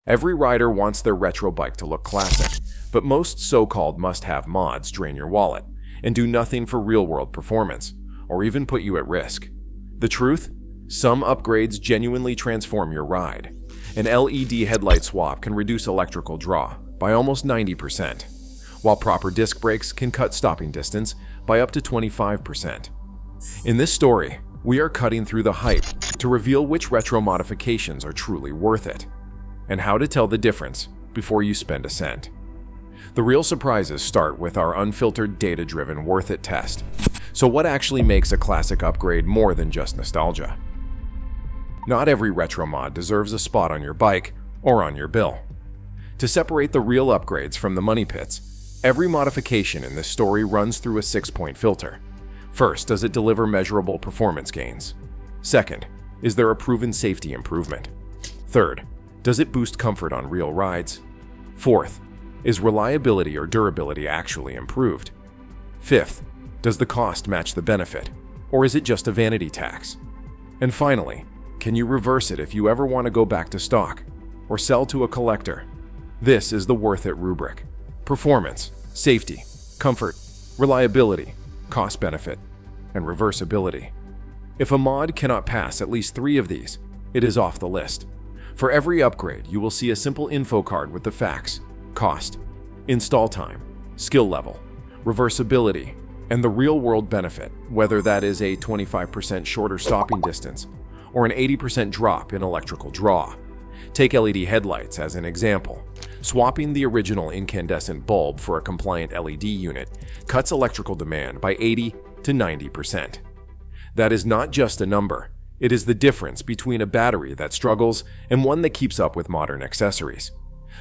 Every rider wants their retro bike to look classic, but most so-called must-have mods drain your wallet and do nothing for real-world performance, or even put you at risk. The truth? Some upgrades genuinely transform your ride. An LED headlight swap can reduce electrical draw by almost 90%, while proper disc brakes can cut stopping distance by up to 25%. In this story, we are cutting through the hype to reveal which retro modifications are truly worth it, and how to tell the difference before you spend a cent. The real surprises start with our unfiltered, data-driven worth it test. So what actually makes a classic upgrade more than just nostalgia? Not every retro mod deserves a spot on your bike or on your bill. To separate the real upgrades from the money pits, every modification in this story runs through a 6-point filter. First, does it deliver measurable performance gains? Second, is there a proven safety improvement? Third, does it boost comfort on real rides? Fourth, is reliability or durability actually improved? Fifth, does the cost match the benefit, or is it just a vanity tax? And finally, can you reverse it if you ever want to go back to stock or sell to a collector? This is the worth it rubric. Performance, safety, comfort, reliability, cost benefit, and reversibility. If a mod cannot pass at least 3 of these, it is off the list. For every upgrade, you will see a simple info card with the facts: cost, install time, skill level, reversibility, and the real-world benefit, whether that is a 25% shorter stopping distance or an 80% drop in electrical draw. Take LED headlights as an example. Swapping the original incandescent bulb for a compliant LED unit cuts electrical demand by 80 to 90%. That is not just a number. It is the difference between a battery that struggles and one that keeps up with modern accessories.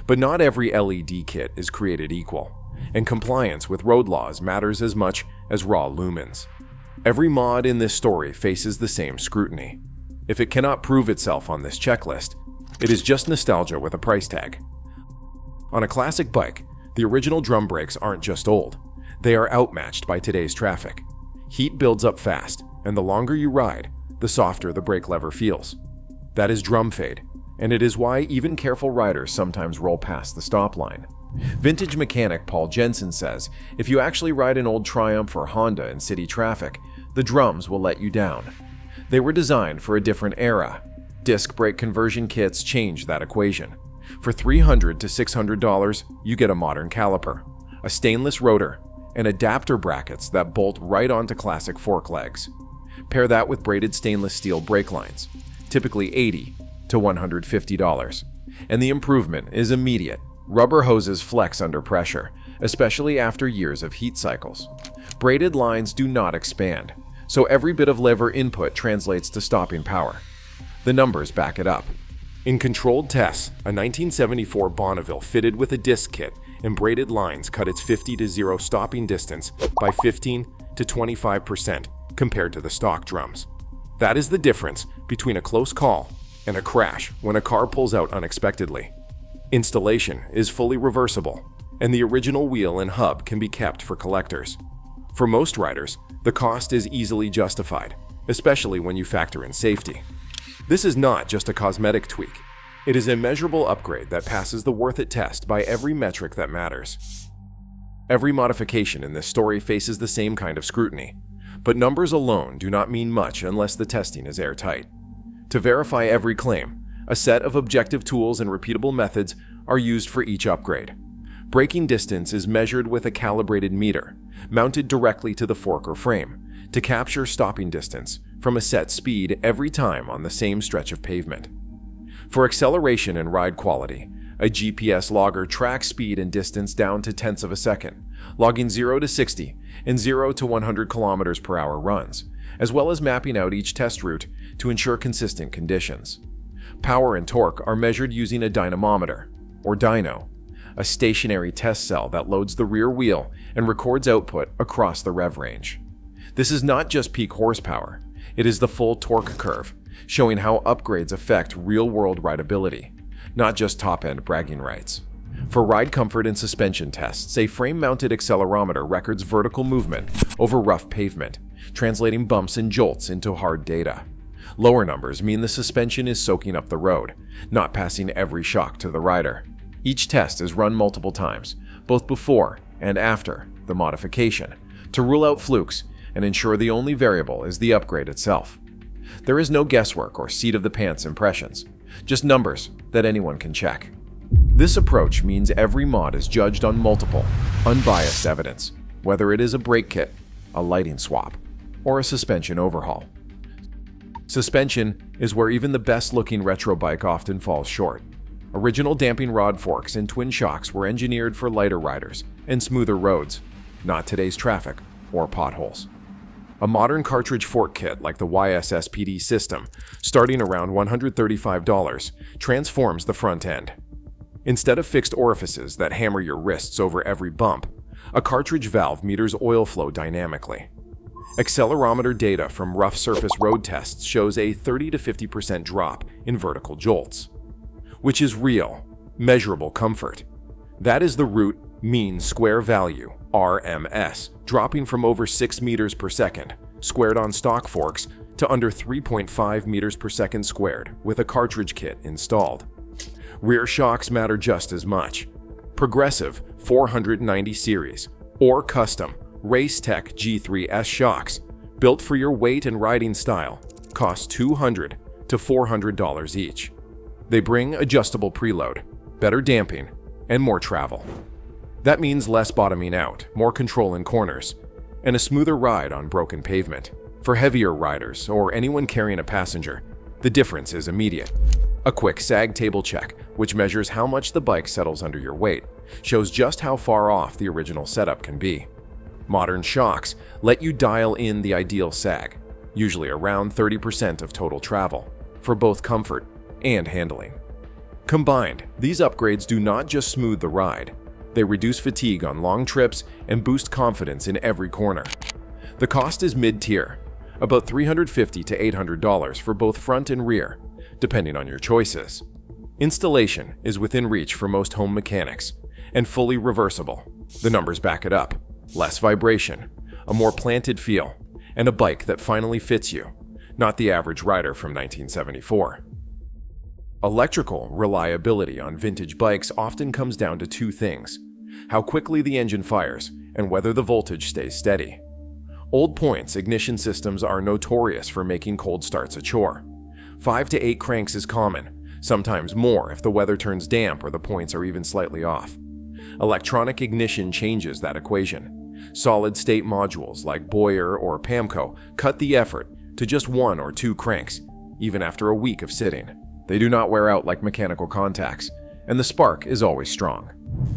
But not every LED kit is created equal, and compliance with road laws matters as much as raw lumens. Every mod in this story faces the same scrutiny. If it cannot prove itself on this checklist, it is just nostalgia with a price tag. On a classic bike, the original drum brakes aren't just old. They are outmatched by today's traffic. Heat builds up fast, and the longer you ride, the softer the brake lever feels. That is drum fade, and it is why even careful riders sometimes roll past the stop line. Vintage mechanic Paul Jensen says, if you actually ride an old Triumph or Honda in city traffic, the drums will let you down. They were designed for a different era. Disc brake conversion kits change that equation. For $300 to $600, you get a modern caliper, a stainless rotor, and adapter brackets that bolt right onto classic fork legs. Pair that with braided stainless steel brake lines, typically $80 to $150, and the improvement is immediate. Rubber hoses flex under pressure, especially after years of heat cycles. Braided lines do not expand, so every bit of lever input translates to stopping power. The numbers back it up. In controlled tests, a 1974 Bonneville fitted with a disc kit and braided lines cut its 50 to 0 stopping distance by 15 to 25% compared to the stock drums. That is the difference between a close call and a crash when a car pulls out unexpectedly. Installation is fully reversible, and the original wheel and hub can be kept for collectors. For most riders, the cost is easily justified, especially when you factor in safety. This is not just a cosmetic tweak. It is a measurable upgrade that passes the worth it test by every metric that matters. Every modification in this story faces the same kind of scrutiny, but numbers alone do not mean much unless the testing is airtight. To verify every claim, a set of objective tools and repeatable methods are used for each upgrade. Braking distance is measured with a calibrated meter, mounted directly to the fork or frame, to capture stopping distance from a set speed every time on the same stretch of pavement. For acceleration and ride quality, a GPS logger tracks speed and distance down to tenths of a second, logging 0 to 60 and 0 to 100 km per hour runs, as well as mapping out each test route to ensure consistent conditions. Power and torque are measured using a dynamometer, or dyno, a stationary test cell that loads the rear wheel and records output across the rev range. This is not just peak horsepower, it is the full torque curve, showing how upgrades affect real-world rideability, not just top-end bragging rights. For ride comfort and suspension tests, a frame-mounted accelerometer records vertical movement over rough pavement, translating bumps and jolts into hard data. Lower numbers mean the suspension is soaking up the road, not passing every shock to the rider. Each test is run multiple times, both before and after the modification, to rule out flukes and ensure the only variable is the upgrade itself. There is no guesswork or seat-of-the-pants impressions, just numbers that anyone can check. This approach means every mod is judged on multiple, unbiased evidence, whether it is a brake kit, a lighting swap, or a suspension overhaul. Suspension is where even the best-looking retro bike often falls short. Original damping rod forks and twin shocks were engineered for lighter riders and smoother roads, not today's traffic or potholes. A modern cartridge fork kit like the YSSPD system, starting around $135, transforms the front end. Instead of fixed orifices that hammer your wrists over every bump, a cartridge valve meters oil flow dynamically. Accelerometer data from rough surface road tests shows a 30 to 50% drop in vertical jolts, which is real, measurable comfort. That is the root mean square value, RMS, dropping from over 6 meters per second, squared on stock forks, to under 3.5 meters per second squared with a cartridge kit installed. Rear shocks matter just as much. Progressive 490 series or custom Race Tech G3S shocks, built for your weight and riding style, cost $200 to $400 each. They bring adjustable preload, better damping, and more travel. That means less bottoming out, more control in corners, and a smoother ride on broken pavement. For heavier riders or anyone carrying a passenger, the difference is immediate. A quick sag table check, which measures how much the bike settles under your weight, shows just how far off the original setup can be. Modern shocks let you dial in the ideal sag, usually around 30% of total travel, for both comfort and handling. Combined, these upgrades do not just smooth the ride, they reduce fatigue on long trips and boost confidence in every corner. The cost is mid-tier, about $350 to $800 for both front and rear, depending on your choices. Installation is within reach for most home mechanics, and fully reversible. The numbers back it up. Less vibration, a more planted feel, and a bike that finally fits you, not the average rider from 1974. Electrical reliability on vintage bikes often comes down to two things: how quickly the engine fires and whether the voltage stays steady. Old Point's ignition systems are notorious for making cold starts a chore. 5 to 8 cranks is common, sometimes more if the weather turns damp or the points are even slightly off. Electronic ignition changes that equation. Solid-state modules like Boyer or Pamco cut the effort to just 1 or 2 cranks, even after a week of sitting. They do not wear out like mechanical contacts, and the spark is always strong.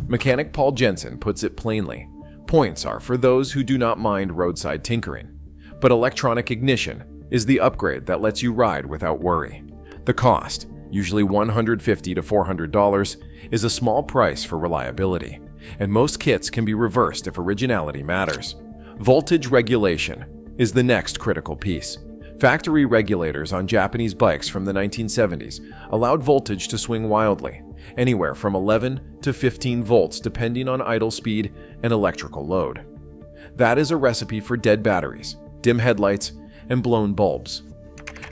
Mechanic Paul Jensen puts it plainly: points are for those who do not mind roadside tinkering, but electronic ignition is the upgrade that lets you ride without worry. The cost, usually $150 to $400, is a small price for reliability, and most kits can be reversed if originality matters. Voltage regulation is the next critical piece. Factory regulators on Japanese bikes from the 1970s allowed voltage to swing wildly, anywhere from 11 to 15 volts depending on idle speed and electrical load. That is a recipe for dead batteries, dim headlights, and blown bulbs.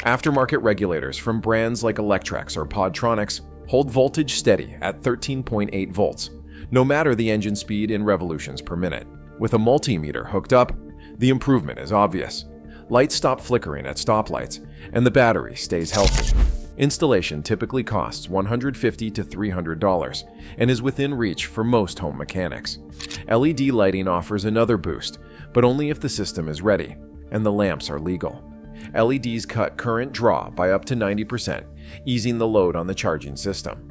Aftermarket regulators from brands like Electrax or Podtronics hold voltage steady at 13.8 volts, no matter the engine speed in revolutions per minute. With a multimeter hooked up, the improvement is obvious. Lights stop flickering at stoplights, and the battery stays healthy. Installation typically costs $150 to $300 and is within reach for most home mechanics. LED lighting offers another boost, but only if the system is ready and the lamps are legal. LEDs cut current draw by up to 90%, easing the load on the charging system.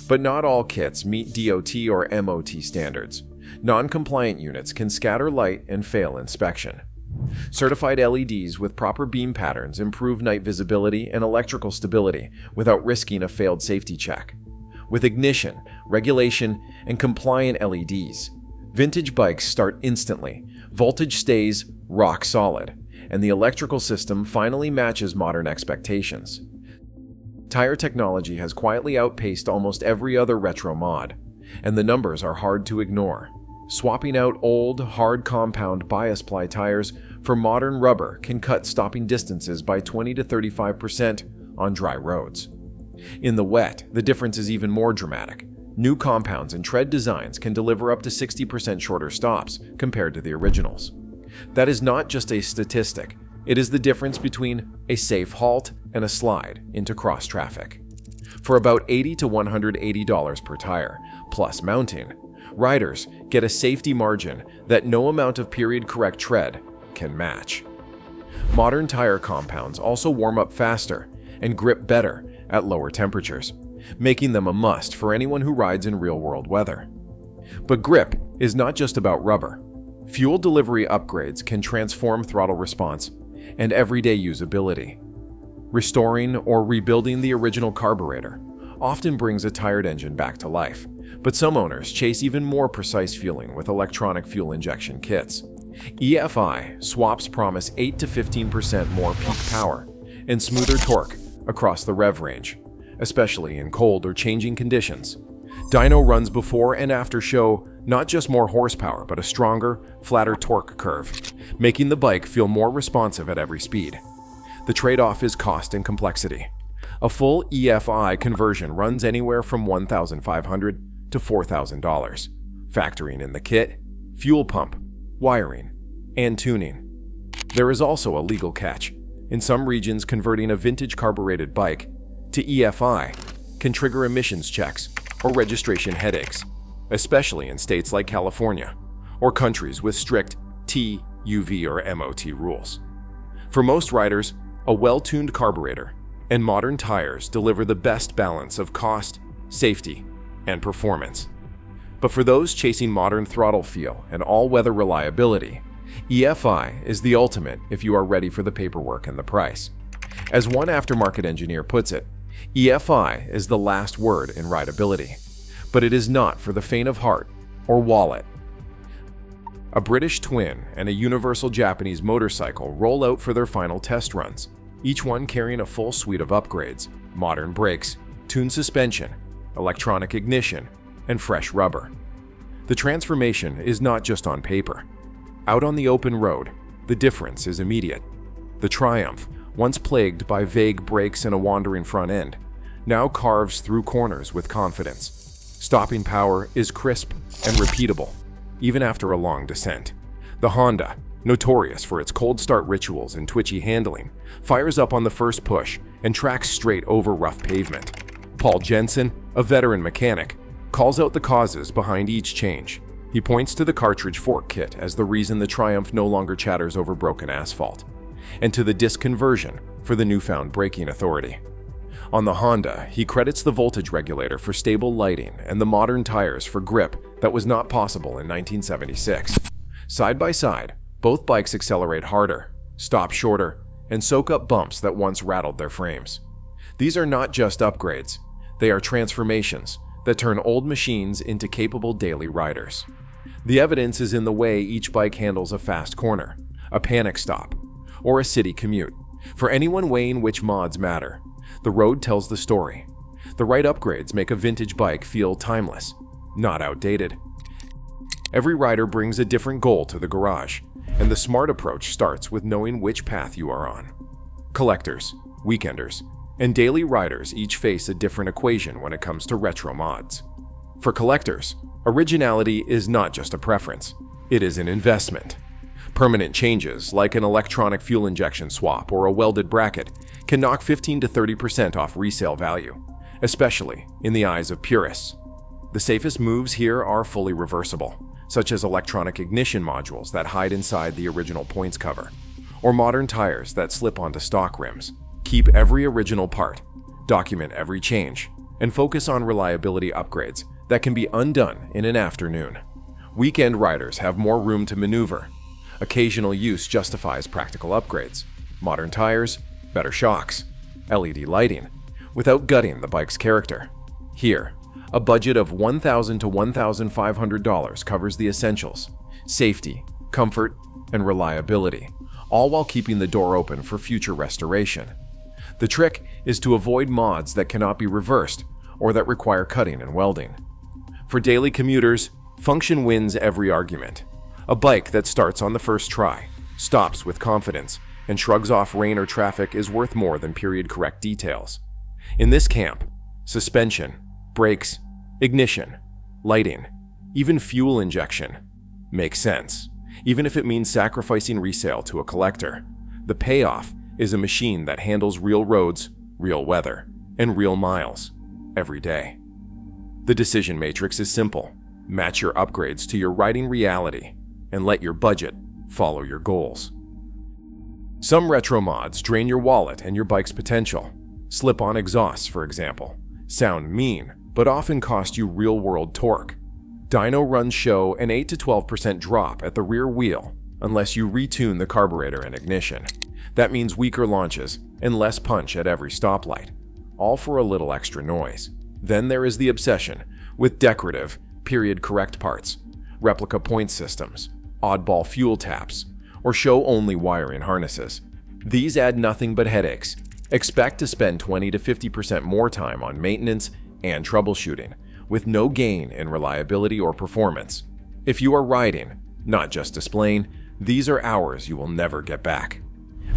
But not all kits meet DOT or MOT standards. Non-compliant units can scatter light and fail inspection. Certified LEDs with proper beam patterns improve night visibility and electrical stability without risking a failed safety check. With ignition, regulation, and compliant LEDs, vintage bikes start instantly, voltage stays rock solid, and the electrical system finally matches modern expectations. Tire technology has quietly outpaced almost every other retro mod, and the numbers are hard to ignore. Swapping out old, hard compound bias ply tires for modern rubber can cut stopping distances by 20 to 35% on dry roads. In the wet, the difference is even more dramatic. New compounds and tread designs can deliver up to 60% shorter stops compared to the originals. That is not just a statistic, it is the difference between a safe halt and a slide into cross traffic. For about $80 to $180 per tire, plus mounting, riders get a safety margin that no amount of period-correct tread can match. Modern tire compounds also warm up faster and grip better at lower temperatures, making them a must for anyone who rides in real-world weather. But grip is not just about rubber. Fuel delivery upgrades can transform throttle response and everyday usability. Restoring or rebuilding the original carburetor often brings a tired engine back to life, but some owners chase even more precise fueling with electronic fuel injection kits. EFI swaps promise 8 to 15% more peak power and smoother torque across the rev range, especially in cold or changing conditions. Dyno runs before and after show not just more horsepower, but a stronger, flatter torque curve, making the bike feel more responsive at every speed. The trade-off is cost and complexity. A full EFI conversion runs anywhere from $1,500 to $4,000, factoring in the kit, fuel pump, wiring, and tuning. There is also a legal catch. In some regions, converting a vintage carbureted bike to EFI can trigger emissions checks or registration headaches, especially in states like California or countries with strict T, UV, or MOT rules. For most riders, a well-tuned carburetor and modern tires deliver the best balance of cost, safety, and performance. But for those chasing modern throttle feel and all-weather reliability, EFI is the ultimate if you are ready for the paperwork and the price. As one aftermarket engineer puts it, EFI is the last word in rideability, but it is not for the faint of heart or wallet. A British twin and a universal Japanese motorcycle roll out for their final test runs, each one carrying a full suite of upgrades: modern brakes, tuned suspension, electronic ignition, and fresh rubber. The transformation is not just on paper. Out on the open road, the difference is immediate. The Triumph, once plagued by vague brakes and a wandering front end, now carves through corners with confidence. Stopping power is crisp and repeatable, even after a long descent. The Honda, notorious for its cold start rituals and twitchy handling, fires up on the first push and tracks straight over rough pavement. Paul Jensen, a veteran mechanic, calls out the causes behind each change. He points to the cartridge fork kit as the reason the Triumph no longer chatters over broken asphalt, and to the disc conversion for the newfound braking authority. On the Honda, he credits the voltage regulator for stable lighting and the modern tires for grip that was not possible in 1976. Side by side, both bikes accelerate harder, stop shorter, and soak up bumps that once rattled their frames. These are not just upgrades, they are transformations that turn old machines into capable daily riders. The evidence is in the way each bike handles a fast corner, a panic stop, or a city commute. For anyone weighing which mods matter, the road tells the story. The right upgrades make a vintage bike feel timeless, not outdated. Every rider brings a different goal to the garage, and the smart approach starts with knowing which path you are on. Collectors, weekenders, and daily riders each face a different equation when it comes to retro mods. For collectors, originality is not just a preference, it is an investment. Permanent changes, like an electronic fuel injection swap or a welded bracket, can knock 15 to 30% off resale value, especially in the eyes of purists. The safest moves here are fully reversible, such as electronic ignition modules that hide inside the original points cover, or modern tires that slip onto stock rims. Keep every original part, document every change, and focus on reliability upgrades that can be undone in an afternoon. Weekend riders have more room to maneuver. Occasional use justifies practical upgrades: modern tires, better shocks, LED lighting, without gutting the bike's character. Here, a budget of $1,000 to $1,500 covers the essentials: safety, comfort, and reliability, all while keeping the door open for future restoration. The trick is to avoid mods that cannot be reversed or that require cutting and welding. For daily commuters, Function wins every argument. A bike that starts on the first try, stops with confidence, and shrugs off rain or traffic is worth more than period-correct details. In this camp, suspension, brakes, ignition, lighting, even fuel injection make sense, even if it means sacrificing resale to a collector. The payoff is a machine that handles real roads, real weather, and real miles every day. The decision matrix is simple. Match your upgrades to your riding reality and let your budget follow your goals. Some retro mods drain your wallet and your bike's potential. Slip-on exhausts, for example, sound mean but often cost you real-world torque. Dyno runs show an 8 to 12% drop at the rear wheel unless you retune the carburetor and ignition. That means weaker launches and less punch at every stoplight, all for a little extra noise. Then there is the obsession with decorative, period-correct parts, replica point systems, oddball fuel taps, or show-only wiring harnesses. These add nothing but headaches. Expect to spend 20 to 50% more time on maintenance and troubleshooting, with no gain in reliability or performance. If you are riding, not just displaying, these are hours you will never get back.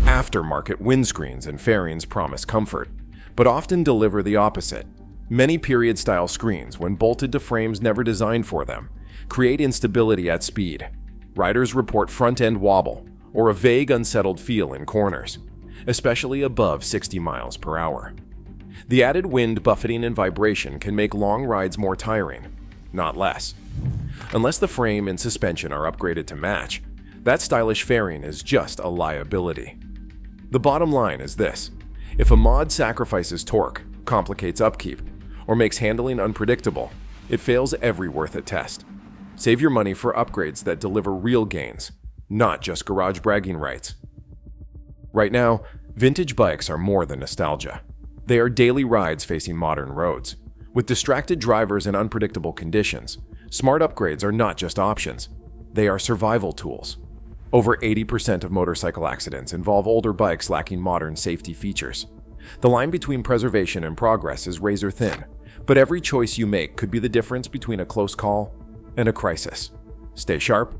Aftermarket windscreens and fairings promise comfort, but often deliver the opposite. Many period-style screens, when bolted to frames never designed for them, create instability at speed. Riders report front-end wobble or a vague, unsettled feel in corners, especially above 60 miles per hour. The added wind, buffeting, and vibration can make long rides more tiring, not less. Unless the frame and suspension are upgraded to match, that stylish fairing is just a liability. The bottom line is this: if a mod sacrifices torque, complicates upkeep, or makes handling unpredictable, it fails every worth-it test. Save your money for upgrades that deliver real gains, not just garage bragging rights. Right now, vintage bikes are more than nostalgia. They are daily rides facing modern roads. With distracted drivers and unpredictable conditions, smart upgrades are not just options. They are survival tools. Over 80% of motorcycle accidents involve older bikes lacking modern safety features. The line between preservation and progress is razor thin, but every choice you make could be the difference between a close call and a crisis. Stay sharp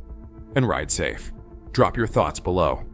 and ride safe. Drop your thoughts below.